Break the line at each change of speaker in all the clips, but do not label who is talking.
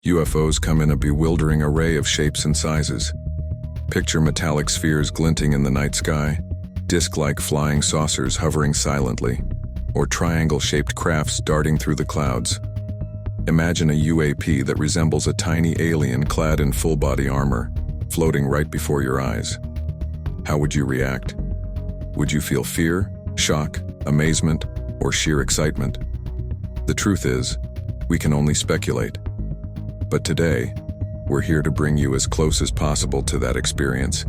UFOs come in a bewildering array of shapes and sizes. Picture metallic spheres glinting in the night sky, disc-like flying saucers hovering silently, or triangle-shaped crafts darting through the clouds. Imagine a UAP that resembles a tiny alien clad in full-body armor, floating right before your eyes. How would you react? Would you feel fear, shock, amazement, or sheer excitement? The truth is, we can only speculate. But today, we're here to bring you as close as possible to that experience,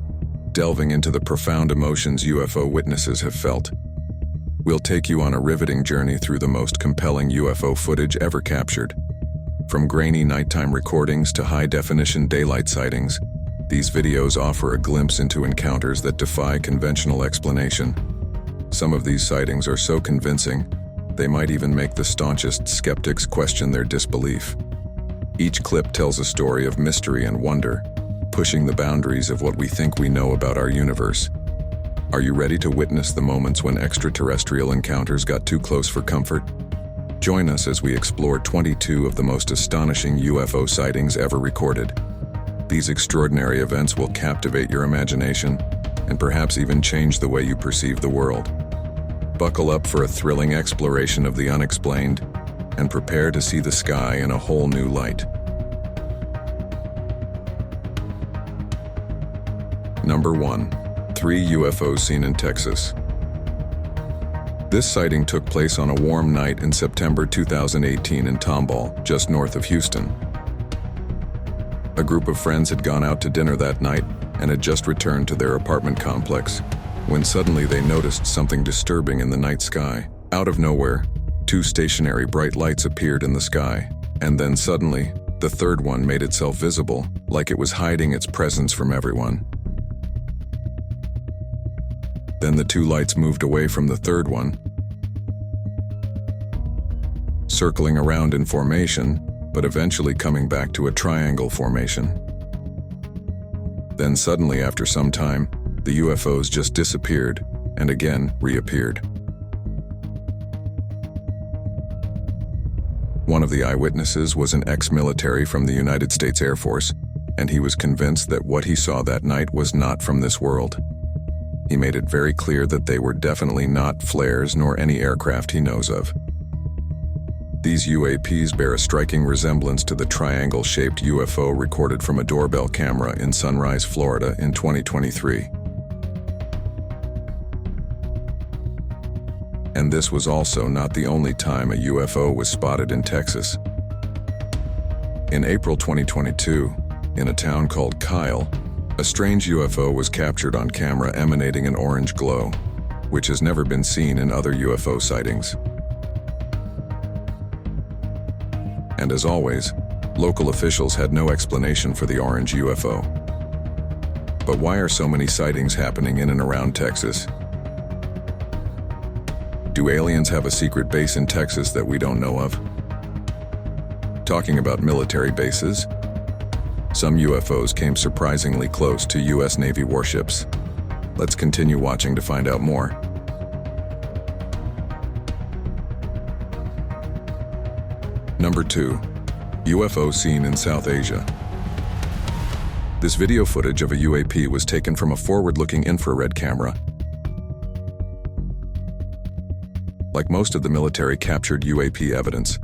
delving into the profound emotions UFO witnesses have felt. We'll take you on a riveting journey through the most compelling UFO footage ever captured. From grainy nighttime recordings to high-definition daylight sightings, these videos offer a glimpse into encounters that defy conventional explanation. Some of these sightings are so convincing, they might even make the staunchest skeptics question their disbelief. Each clip tells a story of mystery and wonder, pushing the boundaries of what we think we know about our universe. Are you ready to witness the moments when extraterrestrial encounters got too close for comfort? Join us as we explore 22 of the most astonishing UFO sightings ever recorded. These extraordinary events will captivate your imagination and perhaps even change the way you perceive the world. Buckle up for a thrilling exploration of the unexplained and prepare to see the sky in a whole new light. Number 1. 3 UFOs seen in Texas. This sighting took place on a warm night in September 2018 in Tomball, just north of Houston. A group of friends had gone out to dinner that night and had just returned to their apartment complex, when suddenly they noticed something disturbing in the night sky. Out of nowhere, 2 stationary bright lights appeared in the sky, and then suddenly, the third one made itself visible, like it was hiding its presence from everyone. Then the 2 lights moved away from the third one, circling around in formation, but eventually coming back to a triangle formation. Then suddenly, after some time, the UFOs just disappeared and again reappeared. One of the eyewitnesses was an ex-military from the United States Air Force, and he was convinced that what he saw that night was not from this world. He made it very clear that they were definitely not flares nor any aircraft he knows of. These UAPs bear a striking resemblance to the triangle-shaped UFO recorded from a doorbell camera in Sunrise, Florida in 2023. And this was also not the only time a UFO was spotted in Texas. In April 2022, in a town called Kyle, a strange UFO was captured on camera emanating an orange glow, which has never been seen in other UFO sightings. And as always, local officials had no explanation for the orange UFO. But why are so many sightings happening in and around Texas? Do aliens have a secret base in Texas that we don't know of? Talking about military bases, some UFOs came surprisingly close to U.S. Navy warships. Let's continue watching to find out more. Number 2. UFO seen in South Asia. This video footage of a UAP was taken from a forward-looking infrared camera. Like most of the military captured UAP evidence,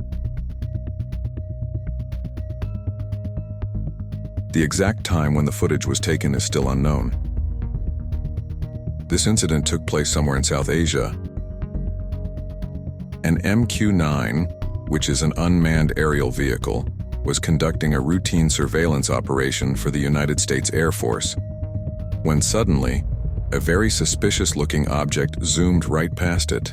the exact time when the footage was taken is still unknown. This incident took place somewhere in South Asia. An MQ-9, which is an unmanned aerial vehicle, was conducting a routine surveillance operation for the United States Air Force, when suddenly, a very suspicious-looking object zoomed right past it.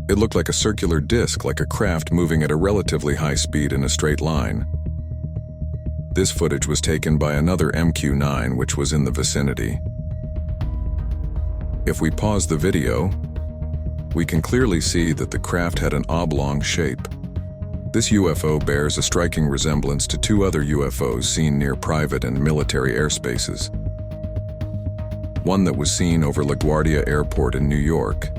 It looked like a circular disc, like a craft moving at a relatively high speed in a straight line. This footage was taken by another MQ-9 which was in the vicinity. If we pause the video, we can clearly see that the craft had an oblong shape. This UFO bears a striking resemblance to 2 other UFOs seen near private and military airspaces. One that was seen over LaGuardia Airport in New York,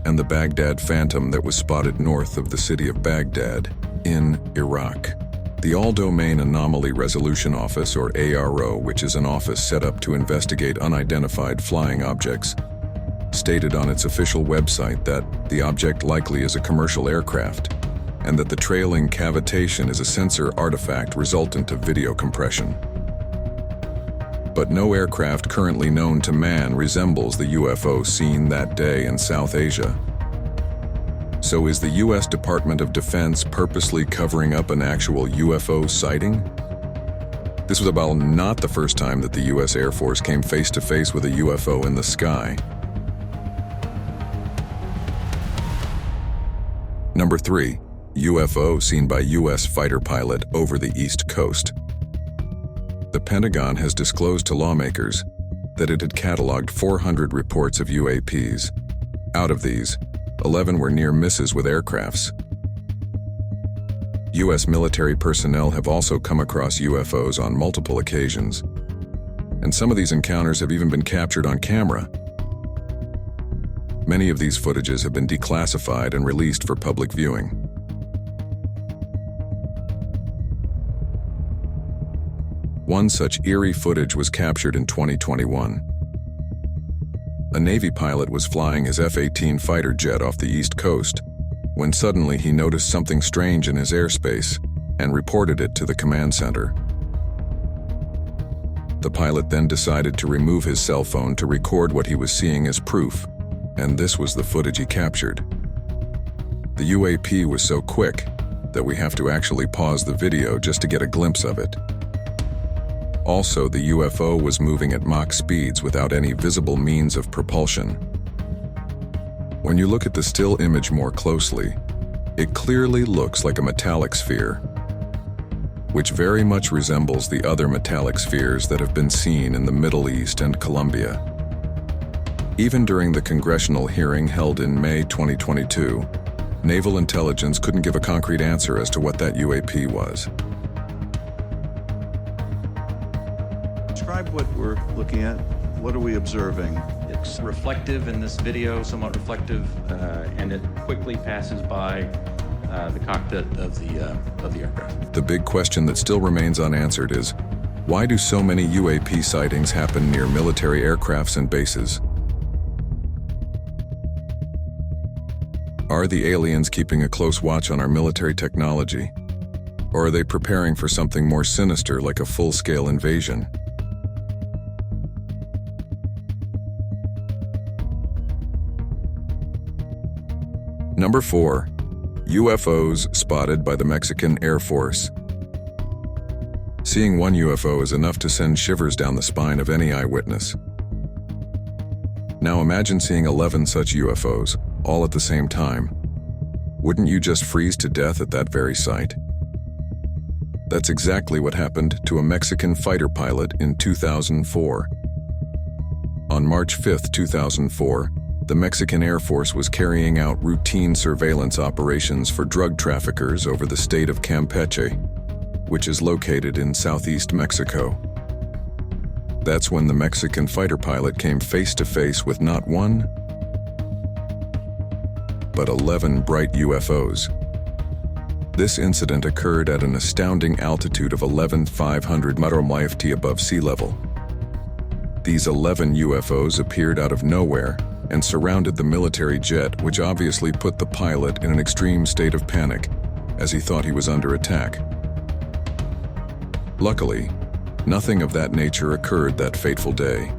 and the Baghdad Phantom that was spotted north of the city of Baghdad in Iraq. The All-Domain Anomaly Resolution Office, or ARO, which is an office set up to investigate unidentified flying objects, stated on its official website that the object likely is a commercial aircraft, and that the trailing cavitation is a sensor artifact resultant of video compression. But no aircraft currently known to man resembles the UFO seen that day in South Asia. So is the U.S. Department of Defense purposely covering up an actual UFO sighting? This was about not the first time that the U.S. Air Force came face to face with a UFO in the sky. Number 3. UFO seen by U.S. fighter pilot over the East Coast. The Pentagon has disclosed to lawmakers that it had cataloged 400 reports of UAPs. Out of these, 11 were near misses with aircrafts. U.S. military personnel have also come across UFOs on multiple occasions, and some of these encounters have even been captured on camera. Many of these footages have been declassified and released for public viewing. One such eerie footage was captured in 2021. A Navy pilot was flying his F-18 fighter jet off the East Coast when suddenly he noticed something strange in his airspace and reported it to the command center. The pilot then decided to remove his cell phone to record what he was seeing as proof, and this was the footage he captured. The UAP was so quick that we have to actually pause the video just to get a glimpse of it. Also, the UFO was moving at Mach speeds without any visible means of propulsion. When you look at the still image more closely, it clearly looks like a metallic sphere, which very much resembles the other metallic spheres that have been seen in the Middle East and Colombia. Even during the congressional hearing held in May 2022, Naval Intelligence couldn't give a concrete answer as to what that UAP was.
Describe what we're looking at. What are we observing?
It's reflective in this video, somewhat reflective, and it quickly passes by the cockpit of the aircraft.
The big question that still remains unanswered is, why do so many UAP sightings happen near military aircrafts and bases? Are the aliens keeping a close watch on our military technology? Or are they preparing for something more sinister like a full-scale invasion? Number 4. UFOs spotted by the Mexican Air Force. Seeing one UFO is enough to send shivers down the spine of any eyewitness. Now imagine seeing 11 such UFOs, all at the same time. Wouldn't you just freeze to death at that very sight? That's exactly what happened to a Mexican fighter pilot in 2004. On March 5, 2004, the Mexican Air Force was carrying out routine surveillance operations for drug traffickers over the state of Campeche, which is located in southeast Mexico. That's when the Mexican fighter pilot came face to face with not one, but 11 bright UFOs. This incident occurred at an astounding altitude of 11,500 meters above sea level. These 11 UFOs appeared out of nowhere and surrounded the military jet, which obviously put the pilot in an extreme state of panic, as he thought he was under attack. Luckily, nothing of that nature occurred that fateful day.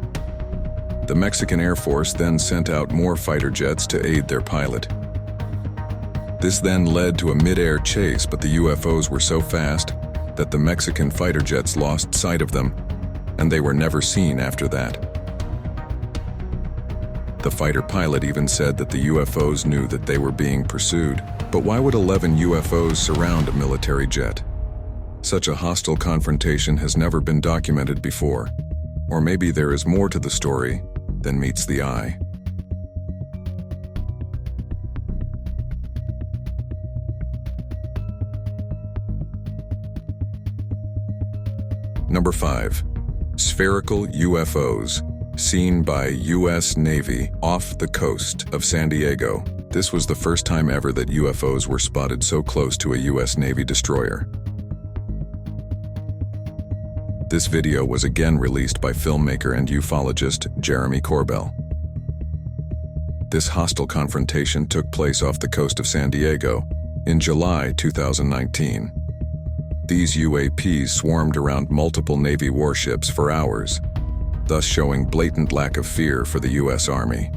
The Mexican Air Force then sent out more fighter jets to aid their pilot. This then led to a mid-air chase, but the UFOs were so fast that the Mexican fighter jets lost sight of them, and they were never seen after that. The fighter pilot even said that the UFOs knew that they were being pursued. But why would 11 UFOs surround a military jet? Such a hostile confrontation has never been documented before. Or maybe there is more to the story than meets the eye. Number 5. Spherical UFOs, seen by U.S. Navy off the coast of San Diego. This was the first time ever that UFOs were spotted so close to a U.S. Navy destroyer. This video was again released by filmmaker and ufologist Jeremy Corbell. This hostile confrontation took place off the coast of San Diego in July 2019. These UAPs swarmed around multiple Navy warships for hours, thus showing blatant lack of fear for the U.S. Army.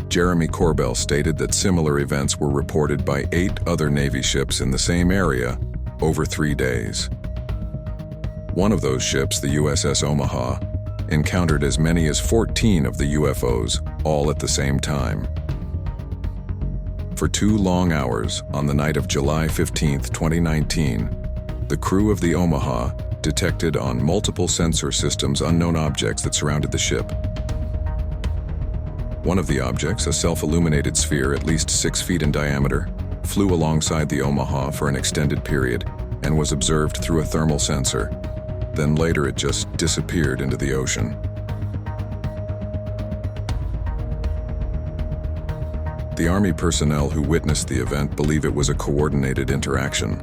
Jeremy Corbell stated that similar events were reported by 8 other Navy ships in the same area over 3 days. One of those ships, the USS Omaha, encountered as many as 14 of the UFOs, all at the same time. For 2 long hours, on the night of July 15, 2019, the crew of the Omaha detected on multiple sensor systems unknown objects that surrounded the ship. One of the objects, a self-illuminated sphere at least 6 feet in diameter, flew alongside the Omaha for an extended period and was observed through a thermal sensor. Then later it just disappeared into the ocean. The Army personnel who witnessed the event believe it was a coordinated interaction.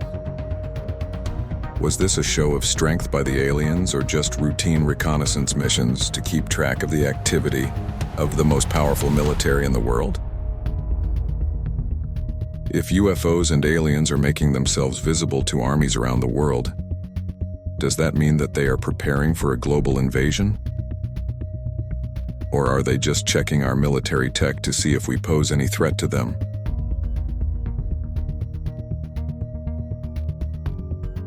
Was this a show of strength by the aliens or just routine reconnaissance missions to keep track of the activity of the most powerful military in the world? If UFOs and aliens are making themselves visible to armies around the world, does that mean that they are preparing for a global invasion? Or are they just checking our military tech to see if we pose any threat to them?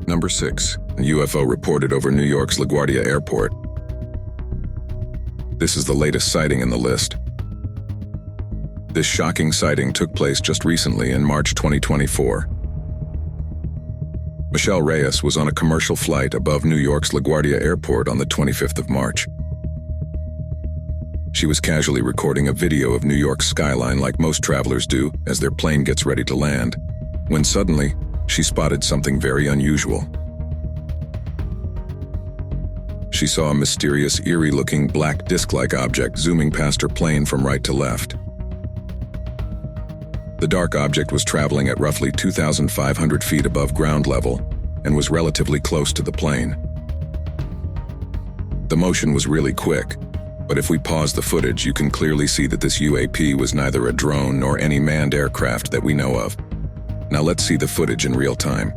Number 6. A UFO reported over New York's LaGuardia airport. This is the latest sighting in the list. This shocking sighting took place just recently in March 2024. Michelle Reyes was on a commercial flight above New York's LaGuardia airport on the 25th of March. She was casually recording a video of New York's skyline like most travelers do as their plane gets ready to land, when suddenly, she spotted something very unusual. She saw a mysterious, eerie-looking black disc-like object zooming past her plane from right to left. The dark object was traveling at roughly 2,500 feet above ground level and was relatively close to the plane. The motion was really quick, but if we pause the footage, you can clearly see that this UAP was neither a drone nor any manned aircraft that we know of. Now let's see the footage in real time.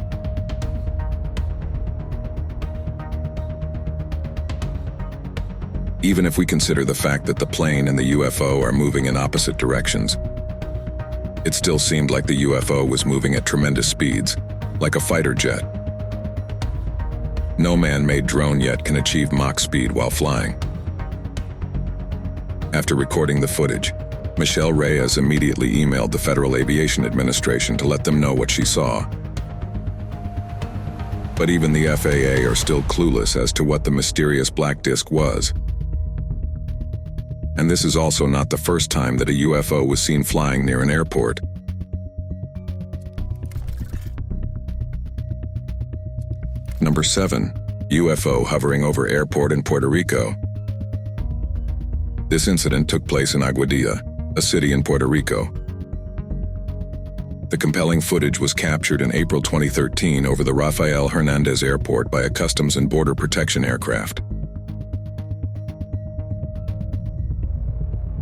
Even if we consider the fact that the plane and the UFO are moving in opposite directions, it still seemed like the UFO was moving at tremendous speeds, like a fighter jet. No man-made drone yet can achieve Mach speed while flying. After recording the footage, Michelle Reyes immediately emailed the Federal Aviation Administration to let them know what she saw. But even the FAA are still clueless as to what the mysterious black disc was. And this is also not the first time that a UFO was seen flying near an airport. Number 7. UFO hovering over airport in Puerto Rico. This incident took place in Aguadilla, a city in Puerto Rico. The compelling footage was captured in April 2013 over the Rafael Hernandez Airport by a Customs and Border Protection aircraft.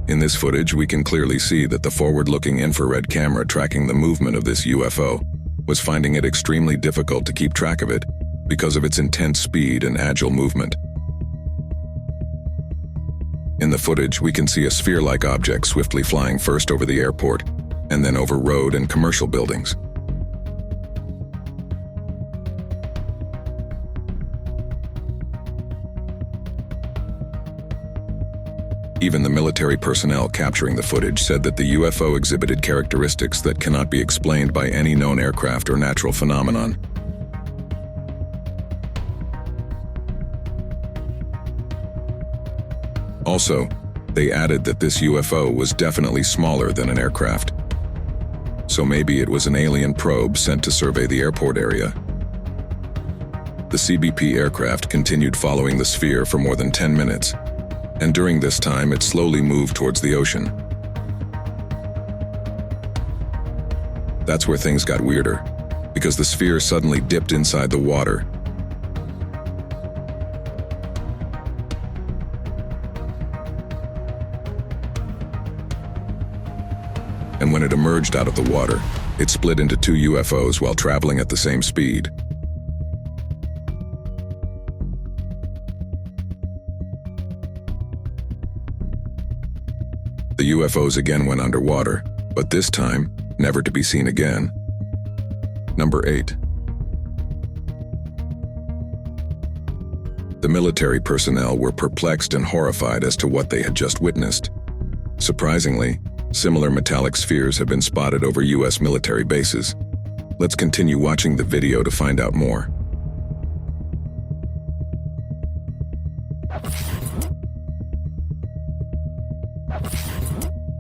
In this footage, we can clearly see that the forward-looking infrared camera tracking the movement of this UFO was finding it extremely difficult to keep track of it because of its intense speed and agile movement. In the footage, we can see a sphere-like object swiftly flying first over the airport and then over road and commercial buildings. Even the military personnel capturing the footage said that the UFO exhibited characteristics that cannot be explained by any known aircraft or natural phenomenon. Also, they added that this UFO was definitely smaller than an aircraft. So maybe it was an alien probe sent to survey the airport area. The CBP aircraft continued following the sphere for more than 10 minutes. And during this time, it slowly moved towards the ocean. That's where things got weirder, because the sphere suddenly dipped inside the water. and when it emerged out of the water, it split into two UFOs while traveling at the same speed. The UFOs again went underwater, but this time, never to be seen again. Number 8. The military personnel were perplexed and horrified as to what they had just witnessed. Surprisingly, similar metallic spheres have been spotted over U.S. military bases. Let's continue watching the video to find out more.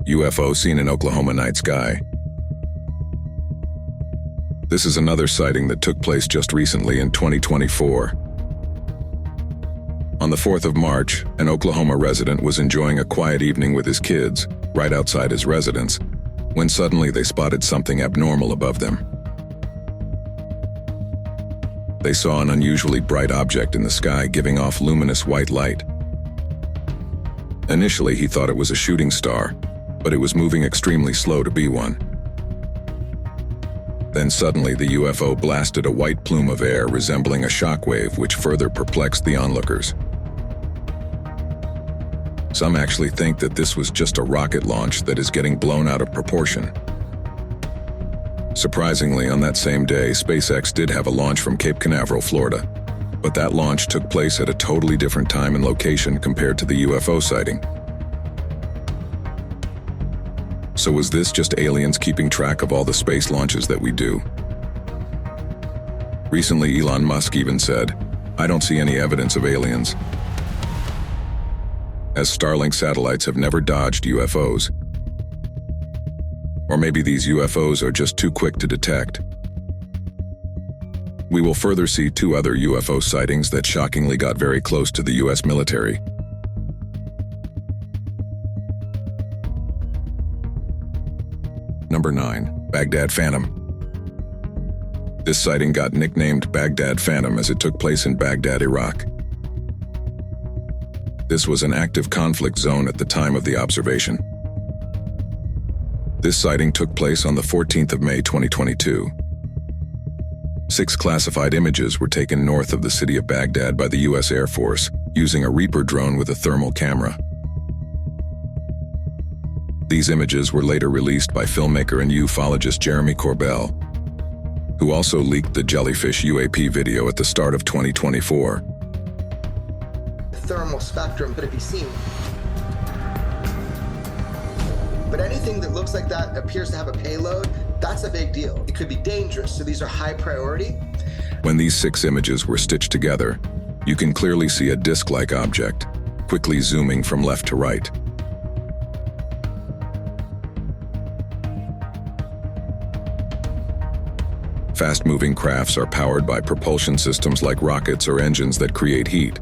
UFO seen in Oklahoma night sky. This is another sighting that took place just recently in 2024. On the 4th of March, an Oklahoma resident was enjoying a quiet evening with his kids, right outside his residence, when suddenly they spotted something abnormal above them. They saw an unusually bright object in the sky giving off luminous white light. Initially, he thought it was a shooting star, but it was moving extremely slow to be one. Then suddenly the UFO blasted a white plume of air resembling a shockwave, which further perplexed the onlookers. Some actually think that this was just a rocket launch that is getting blown out of proportion. Surprisingly, on that same day, SpaceX did have a launch from Cape Canaveral, Florida, but that launch took place at a totally different time and location compared to the UFO sighting. So was this just aliens keeping track of all the space launches that we do? Recently, Elon Musk even said, "I don't see any evidence of aliens," as Starlink satellites have never dodged UFOs. Or maybe these UFOs are just too quick to detect. We will further see two other UFO sightings that shockingly got very close to the US military. Number 9. Baghdad Phantom. This sighting got nicknamed Baghdad Phantom as it took place in Baghdad, Iraq. This was an active conflict zone at the time of the observation. This sighting took place on the 14th of May 2022. 6 classified images were taken north of the city of Baghdad by the US Air Force using a Reaper drone with a thermal camera. These images were later released by filmmaker and ufologist Jeremy Corbell, who also leaked the Jellyfish UAP video at the start of 2024.
The thermal spectrum could it be seen? But anything that looks like that appears to have a payload, that's a big deal. It could be dangerous, so these are high priority.
When these 6 images were stitched together, you can clearly see a disc-like object, quickly zooming from left to right. Fast-moving crafts are powered by propulsion systems like rockets or engines that create heat.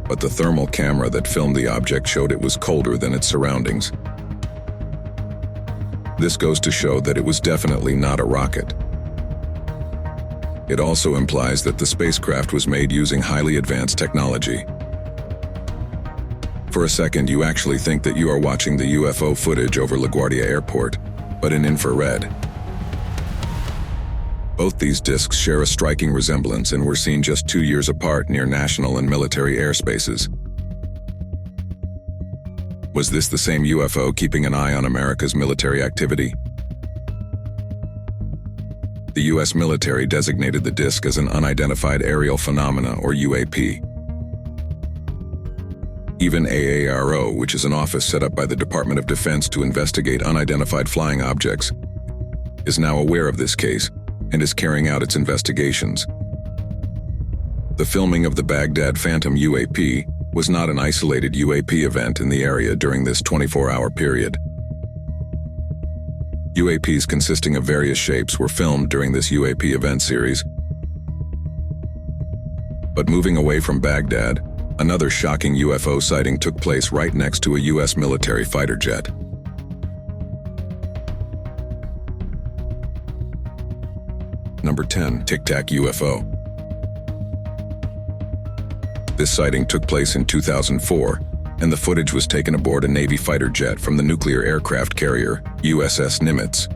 But the thermal camera that filmed the object showed it was colder than its surroundings. This goes to show that it was definitely not a rocket. It also implies that the spacecraft was made using highly advanced technology. For a second, you actually think that you are watching the UFO footage over LaGuardia Airport, but in infrared. Both these discs share a striking resemblance and were seen just 2 years apart near national and military airspaces. Was this the same UFO keeping an eye on America's military activity? The US military designated the disc as an unidentified aerial phenomena, or UAP. Even AARO, which is an office set up by the Department of Defense to investigate unidentified flying objects, is now aware of this case and is carrying out its investigations. The filming of the Baghdad Phantom UAP was not an isolated UAP event in the area during this 24-hour period. UAPs consisting of various shapes were filmed during this UAP event series. But moving away from Baghdad, another shocking UFO sighting took place right next to a US military fighter jet. Number 10. Tic Tac UFO. This sighting took place in 2004 and the footage was taken aboard a Navy fighter jet from the nuclear aircraft carrier USS Nimitz.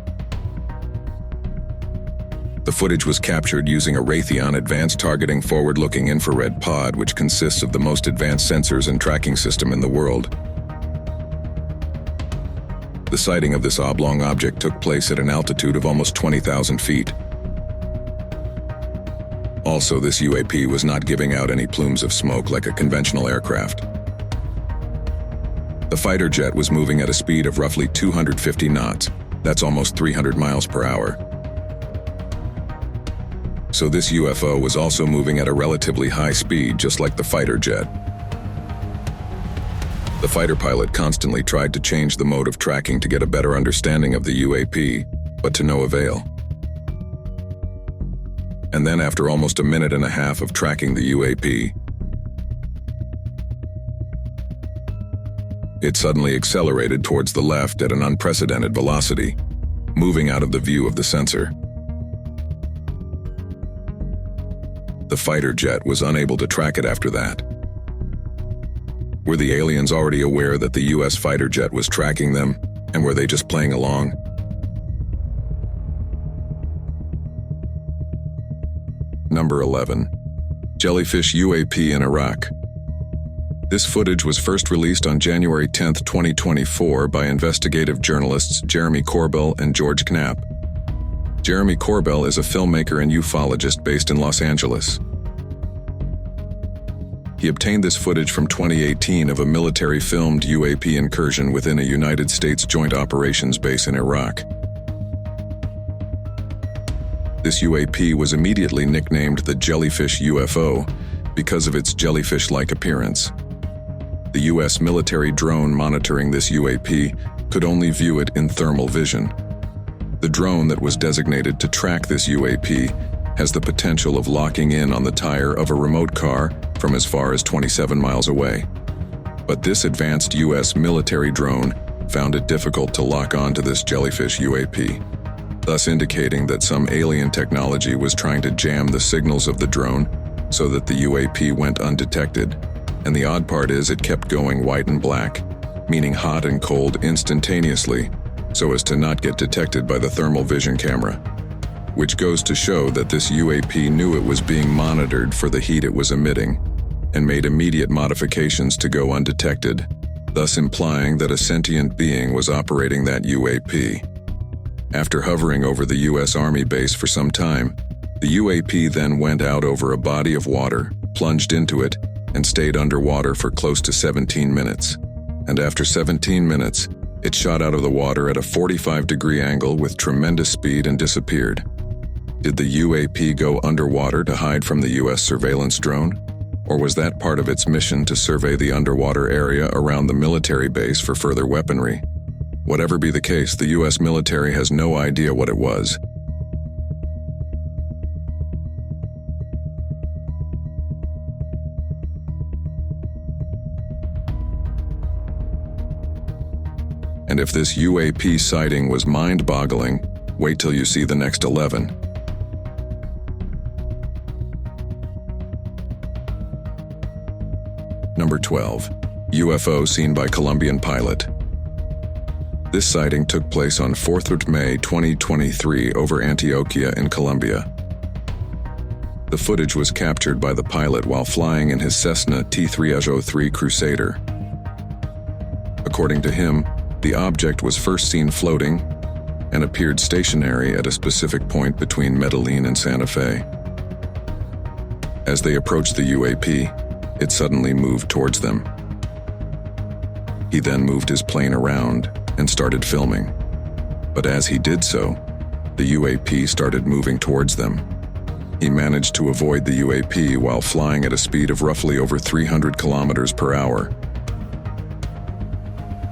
The footage was captured using a Raytheon Advanced Targeting Forward-Looking Infrared Pod, which consists of the most advanced sensors and tracking system in the world. The sighting of this oblong object took place at an altitude of almost 20,000 feet. Also, this UAP was not giving out any plumes of smoke like a conventional aircraft. The fighter jet was moving at a speed of roughly 250 knots. That's almost 300 miles per hour. So this UFO was also moving at a relatively high speed, just like the fighter jet. The fighter pilot constantly tried to change the mode of tracking to get a better understanding of the UAP, but to no avail. And then after almost a minute and a half of tracking the UAP, it suddenly accelerated towards the left at an unprecedented velocity, moving out of the view of the sensor. The fighter jet was unable to track it after that. Were the aliens already aware that the US fighter jet was tracking them, and were they just playing along? Number 11. Jellyfish UAP in Iraq. This footage was first released on January 10, 2024 by investigative journalists Jeremy Corbell and George Knapp. Jeremy Corbell is a filmmaker and ufologist based in Los Angeles. He obtained this footage from 2018 of a military-filmed UAP incursion within a United States Joint Operations base in Iraq. This UAP was immediately nicknamed the Jellyfish UFO because of its jellyfish-like appearance. The U.S. military drone monitoring this UAP could only view it in thermal vision. The drone that was designated to track this UAP has the potential of locking in on the tire of a remote car from as far as 27 miles away. But this advanced U.S. military drone found it difficult to lock on to this Jellyfish UAP, thus indicating that some alien technology was trying to jam the signals of the drone so that the UAP went undetected. And the odd part is it kept going white and black, meaning hot and cold instantaneously, so as to not get detected by the thermal vision camera, which goes to show that this UAP knew it was being monitored for the heat it was emitting and made immediate modifications to go undetected, thus implying that a sentient being was operating that UAP. After hovering over the U.S. Army base for some time, the UAP then went out over a body of water, plunged into it, and stayed underwater for close to 17 minutes. And after 17 minutes, it shot out of the water at a 45-degree angle with tremendous speed and disappeared. Did the UAP go underwater to hide from the U.S. surveillance drone? Or was that part of its mission to survey the underwater area around the military base for further weaponry? Whatever be the case, the U.S. military has no idea what it was. And if this UAP sighting was mind-boggling, wait till you see the next 11. Number 12. UFO seen by Colombian pilot. This sighting took place on 4th of May 2023 over Antioquia in Colombia. The footage was captured by the pilot while flying in his Cessna T-303 Crusader. According to him, the object was first seen floating and appeared stationary at a specific point between Medellin and Santa Fe. As they approached the UAP, it suddenly moved towards them. He then moved his plane around and started filming. But as he did so, the UAP started moving towards them. He managed to avoid the UAP while flying at a speed of roughly over 300 kilometers per hour.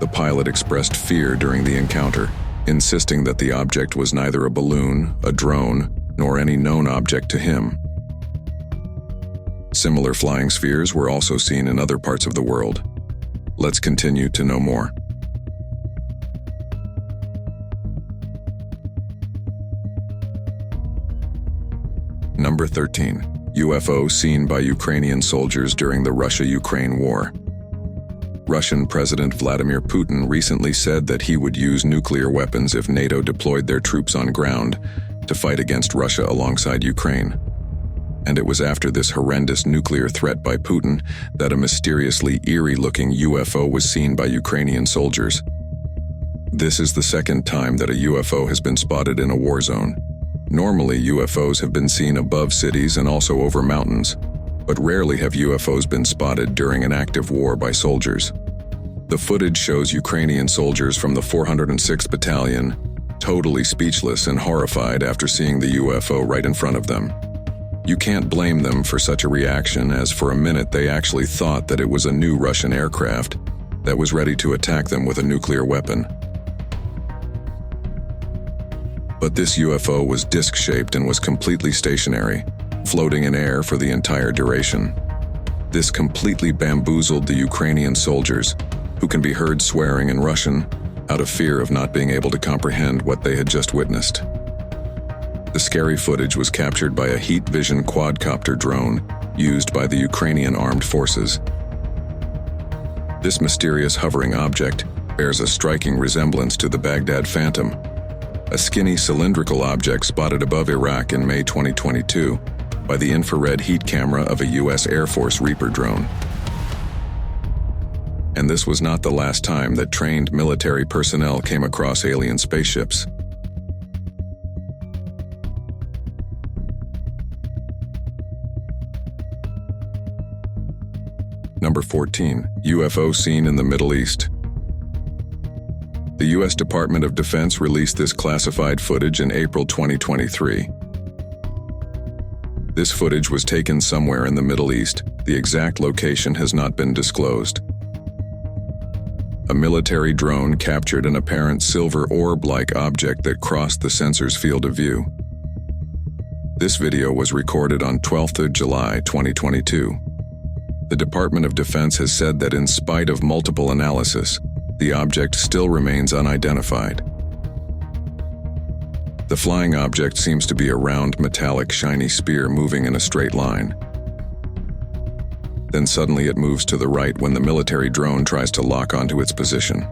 The pilot expressed fear during the encounter, insisting that the object was neither a balloon, a drone, nor any known object to him. Similar flying spheres were also seen in other parts of the world. Let's continue to know more. Number 13. UFO seen by Ukrainian soldiers during the Russia-Ukraine war. Russian President Vladimir Putin recently said that he would use nuclear weapons if NATO deployed their troops on ground to fight against Russia alongside Ukraine. And it was after this horrendous nuclear threat by Putin that a mysteriously eerie-looking UFO was seen by Ukrainian soldiers. This is the second time that a UFO has been spotted in a war zone. Normally, UFOs have been seen above cities and also over mountains, but rarely have UFOs been spotted during an active war by soldiers. The footage shows Ukrainian soldiers from the 406th Battalion totally speechless and horrified after seeing the UFO right in front of them. You can't blame them for such a reaction, as for a minute they actually thought that it was a new Russian aircraft that was ready to attack them with a nuclear weapon. But this UFO was disc-shaped and was completely stationary, floating in air for the entire duration. This completely bamboozled the Ukrainian soldiers, who can be heard swearing in Russian out of fear of not being able to comprehend what they had just witnessed. The scary footage was captured by a heat vision quadcopter drone used by the Ukrainian armed forces. This mysterious hovering object bears a striking resemblance to the Baghdad Phantom, a skinny cylindrical object spotted above Iraq in May 2022 by the infrared heat camera of a U.S. Air Force Reaper drone. And this was not the last time that trained military personnel came across alien spaceships. Number 14. UFO seen in the Middle East. The U.S. Department of Defense released this classified footage in April 2023. This footage was taken somewhere in the Middle East. The exact location has not been disclosed. A military drone captured an apparent silver orb-like object that crossed the sensor's field of view. This video was recorded on 12th of July 2022. The Department of Defense has said that in spite of multiple analysis, the object still remains unidentified. The flying object seems to be a round, metallic, shiny spear moving in a straight line. Then suddenly it moves to the right when the military drone tries to lock onto its position.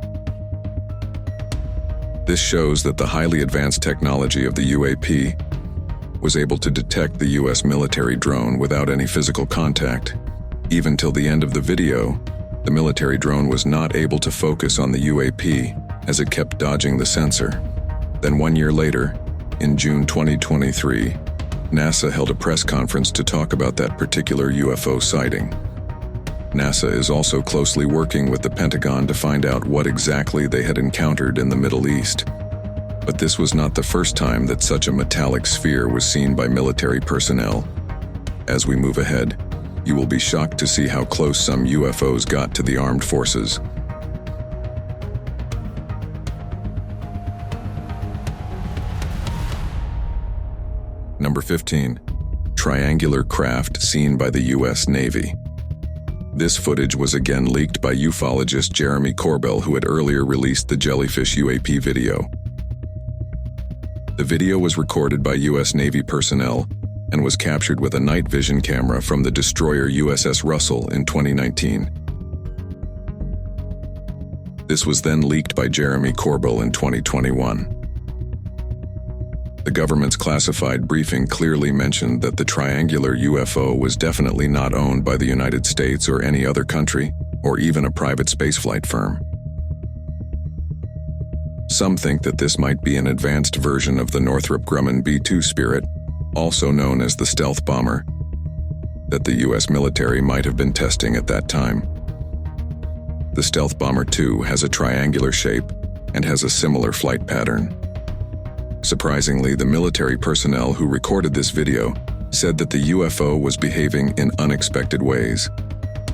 This shows that the highly advanced technology of the UAP was able to detect the U.S. military drone without any physical contact. Even till the end of the video, the military drone was not able to focus on the UAP as it kept dodging the sensor. Then 1 year later, in June 2023, NASA held a press conference to talk about that particular UFO sighting. NASA is also closely working with the Pentagon to find out what exactly they had encountered in the Middle East. But this was not the first time that such a metallic sphere was seen by military personnel. As we move ahead, you will be shocked to see how close some UFOs got to the armed forces. Number 15. Triangular craft seen by the U.S. Navy. This footage was again leaked by ufologist Jeremy Corbell, who had earlier released the Jellyfish UAP video. The video was recorded by U.S. Navy personnel and was captured with a night vision camera from the destroyer USS Russell in 2019. This was then leaked by Jeremy Corbell in 2021. The government's classified briefing clearly mentioned that the triangular UFO was definitely not owned by the United States or any other country, or even a private spaceflight firm. Some think that this might be an advanced version of the Northrop Grumman B-2 Spirit, also known as the stealth bomber, that the U.S. military might have been testing at that time. The Stealth Bomber 2 has a triangular shape and has a similar flight pattern. Surprisingly, the military personnel who recorded this video said that the UFO was behaving in unexpected ways.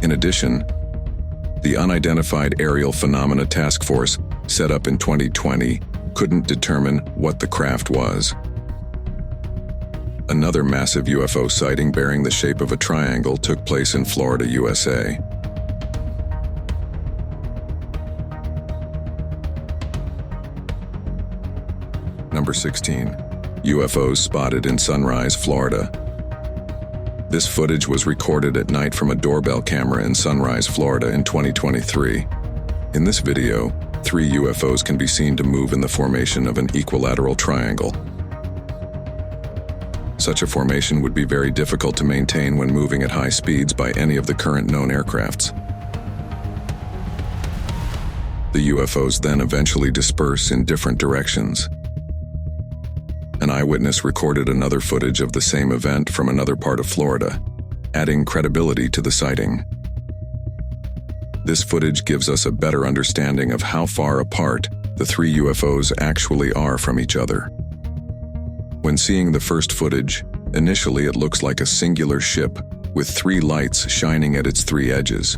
In addition, the Unidentified Aerial Phenomena Task Force, set up in 2020, couldn't determine what the craft was. Another massive UFO sighting bearing the shape of a triangle took place in Florida, USA. Number 16. UFOs spotted in Sunrise, Florida. This footage was recorded at night from a doorbell camera in Sunrise, Florida in 2023. In this video, 3 UFOs can be seen to move in the formation of an equilateral triangle. Such a formation would be very difficult to maintain when moving at high speeds by any of the current known aircrafts. The UFOs then eventually disperse in different directions. An eyewitness recorded another footage of the same event from another part of Florida, adding credibility to the sighting. This footage gives us a better understanding of how far apart the 3 UFOs actually are from each other. When seeing the first footage, initially it looks like a singular ship with 3 lights shining at its 3 edges.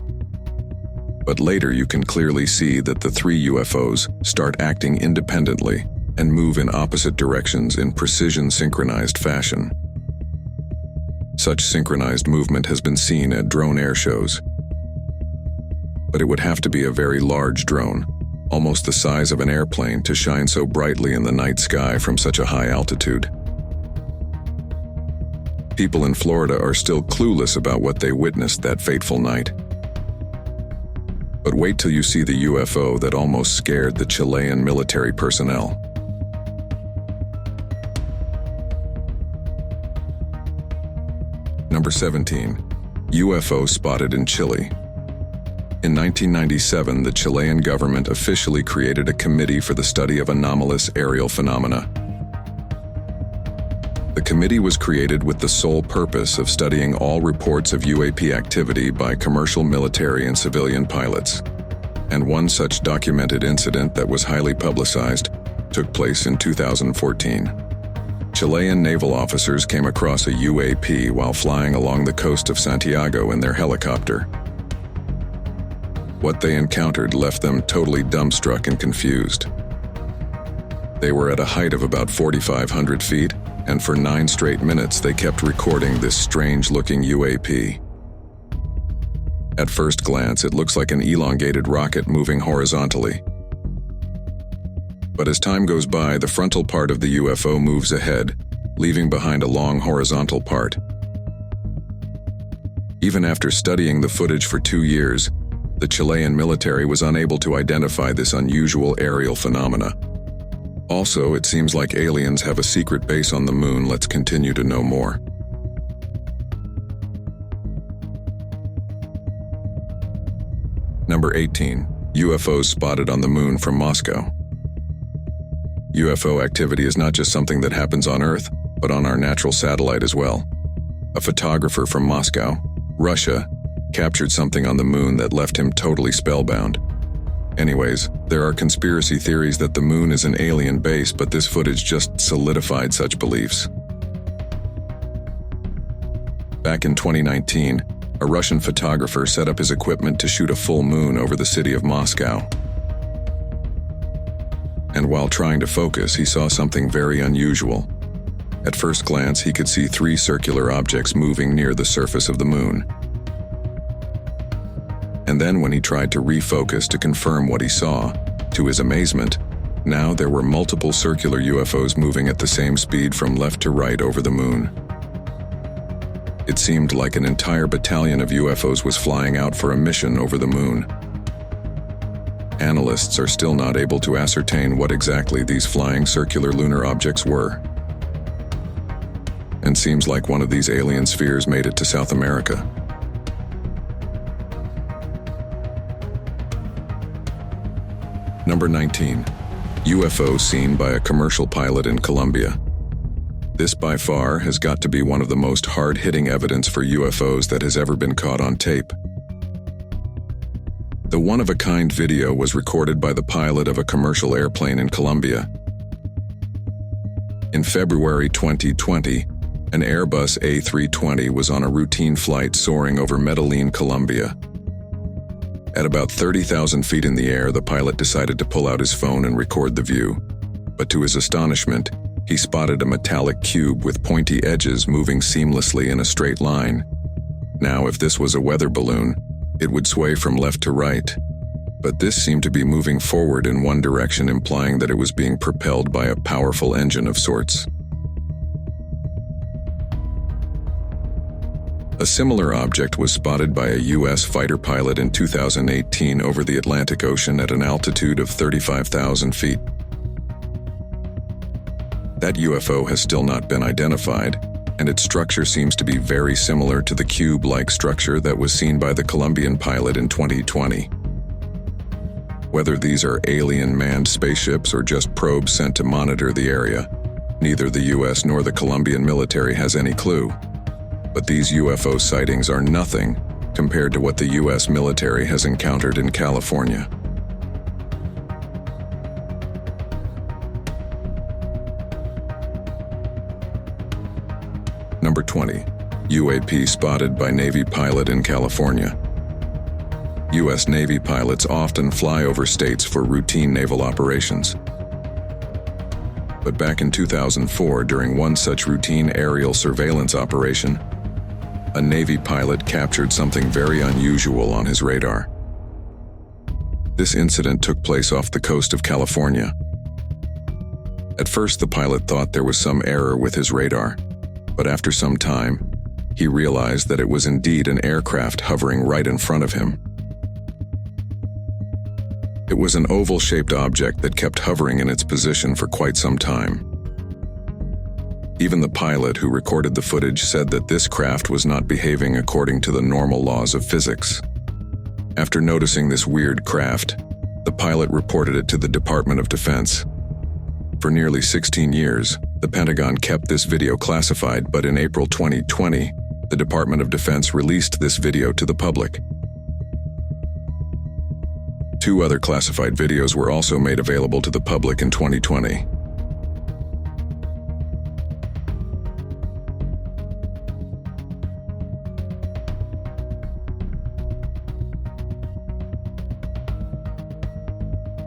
But later you can clearly see that the 3 UFOs start acting independently and move in opposite directions in precision synchronized fashion. Such synchronized movement has been seen at drone air shows. But it would have to be a very large drone, almost the size of an airplane, to shine so brightly in the night sky from such a high altitude. People in Florida are still clueless about what they witnessed that fateful night. But wait till you see the UFO that almost scared the Chilean military personnel. Number 17. UFO spotted in Chile. In 1997, the Chilean government officially created a committee for the study of anomalous aerial phenomena. The committee was created with the sole purpose of studying all reports of UAP activity by commercial, military, and civilian pilots. And one such documented incident that was highly publicized took place in 2014. Chilean naval officers came across a UAP while flying along the coast of Santiago in their helicopter. What they encountered left them totally dumbstruck and confused. They were at a height of about 4,500 feet, and for 9 straight minutes they kept recording this strange-looking UAP. At first glance, it looks like an elongated rocket moving horizontally. But as time goes by, the frontal part of the UFO moves ahead, leaving behind a long horizontal part. Even after studying the footage for 2 years, the Chilean military was unable to identify this unusual aerial phenomena. Also, it seems like aliens have a secret base on the moon. Let's continue to know more. Number 18. UFOs spotted on the moon from Moscow. UFO activity is not just something that happens on Earth, but on our natural satellite as well. A photographer from Moscow, Russia, captured something on the moon that left him totally spellbound. Anyways, there are conspiracy theories that the moon is an alien base, but this footage just solidified such beliefs. Back in 2019, a Russian photographer set up his equipment to shoot a full moon over the city of Moscow. And while trying to focus, he saw something very unusual. At first glance, he could see 3 circular objects moving near the surface of the moon. And then when he tried to refocus to confirm what he saw, to his amazement, now there were multiple circular UFOs moving at the same speed from left to right over the moon. It seemed like an entire battalion of UFOs was flying out for a mission over the moon. Analysts are still not able to ascertain what exactly these flying circular lunar objects were. And seems like one of these alien spheres made it to South America. Number 19. UFO seen by a commercial pilot in Colombia. This by far has got to be one of the most hard-hitting evidence for UFOs that has ever been caught on tape. The one-of-a-kind video was recorded by the pilot of a commercial airplane in Colombia. In February 2020, an Airbus A320 was on a routine flight soaring over Medellin, Colombia. At about 30,000 feet in the air, the pilot decided to pull out his phone and record the view. But to his astonishment, he spotted a metallic cube with pointy edges moving seamlessly in a straight line. Now, if this was a weather balloon, it would sway from left to right. But this seemed to be moving forward in one direction, implying that it was being propelled by a powerful engine of sorts. A similar object was spotted by a U.S. fighter pilot in 2018 over the Atlantic Ocean at an altitude of 35,000 feet. That UFO has still not been identified, and its structure seems to be very similar to the cube-like structure that was seen by the Colombian pilot in 2020. Whether these are alien manned spaceships or just probes sent to monitor the area, neither the U.S. nor the Colombian military has any clue. But these UFO sightings are nothing compared to what the U.S. military has encountered in California. Number 20. UAP spotted by Navy pilot in California. U.S. Navy pilots often fly over states for routine naval operations. But back in 2004, during one such routine aerial surveillance operation, a Navy pilot captured something very unusual on his radar. This incident took place off the coast of California. At first, the pilot thought there was some error with his radar, but after some time, he realized that it was indeed an aircraft hovering right in front of him. It was an oval-shaped object that kept hovering in its position for quite some time. Even the pilot who recorded the footage said that this craft was not behaving according to the normal laws of physics. After noticing this weird craft, the pilot reported it to the Department of Defense. For nearly 16 years, the Pentagon kept this video classified, but in April 2020, the Department of Defense released this video to the public. 2 other classified videos were also made available to the public in 2020.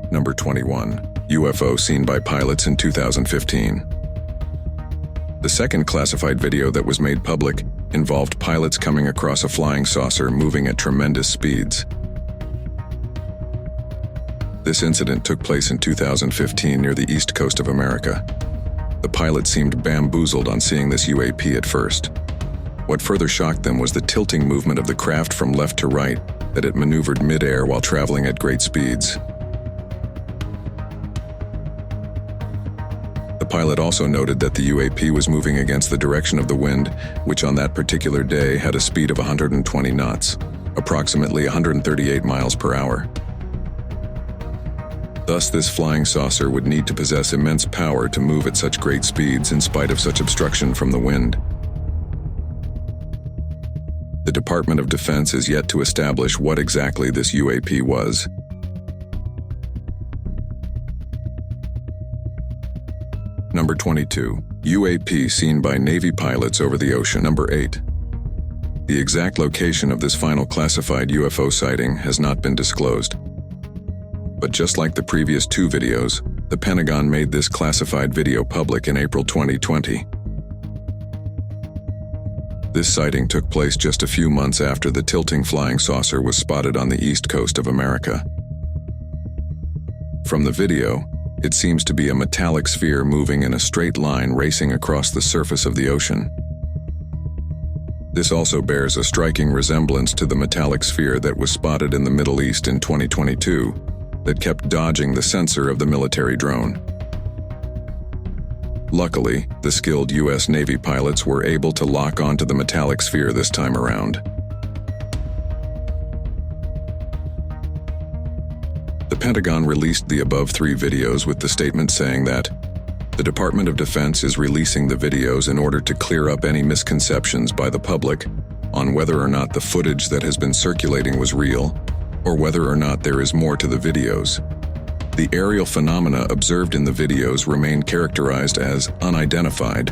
Number 21. UFO seen by pilots in 2015. The second classified video that was made public involved pilots coming across a flying saucer moving at tremendous speeds. This incident took place in 2015 near the east coast of America. The pilot seemed bamboozled on seeing this UAP at first. What further shocked them was the tilting movement of the craft from left to right that it maneuvered mid-air while traveling at great speeds. The pilot also noted that the UAP was moving against the direction of the wind, which on that particular day had a speed of 120 knots, approximately 138 miles per hour. Thus, this flying saucer would need to possess immense power to move at such great speeds in spite of such obstruction from the wind. The Department of Defense is yet to establish what exactly this UAP was. Number 22. UAP seen by Navy pilots over the ocean. Number 8. The exact location of this final classified UFO sighting has not been disclosed. But just like the previous 2 videos, the Pentagon made this classified video public in April 2020. This sighting took place just a few months after the tilting flying saucer was spotted on the east coast of America. From the video, it seems to be a metallic sphere moving in a straight line racing across the surface of the ocean. This also bears a striking resemblance to the metallic sphere that was spotted in the Middle East in 2022 that kept dodging the sensor of the military drone. Luckily, the skilled U.S. Navy pilots were able to lock onto the metallic sphere this time around. The Pentagon released the above 3 videos with the statement saying that the Department of Defense is releasing the videos in order to clear up any misconceptions by the public on whether or not the footage that has been circulating was real, or whether or not there is more to the videos. The aerial phenomena observed in the videos remain characterized as unidentified.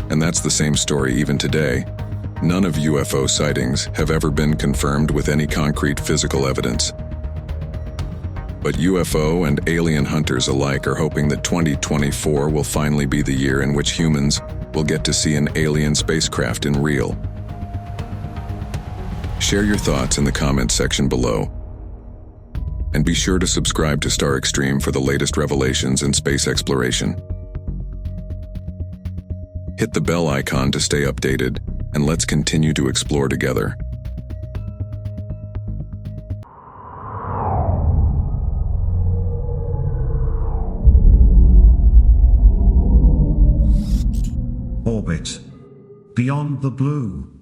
And that's the same story even today. None of UFO sightings have ever been confirmed with any concrete physical evidence. But UFO and alien hunters alike are hoping that 2024 will finally be the year in which humans will get to see an alien spacecraft in real. Share your thoughts in the comments section below. And be sure to subscribe to Star Extreme for the latest revelations in space exploration. Hit the bell icon to stay updated, and let's continue to explore together.
Orbit. Beyond the blue.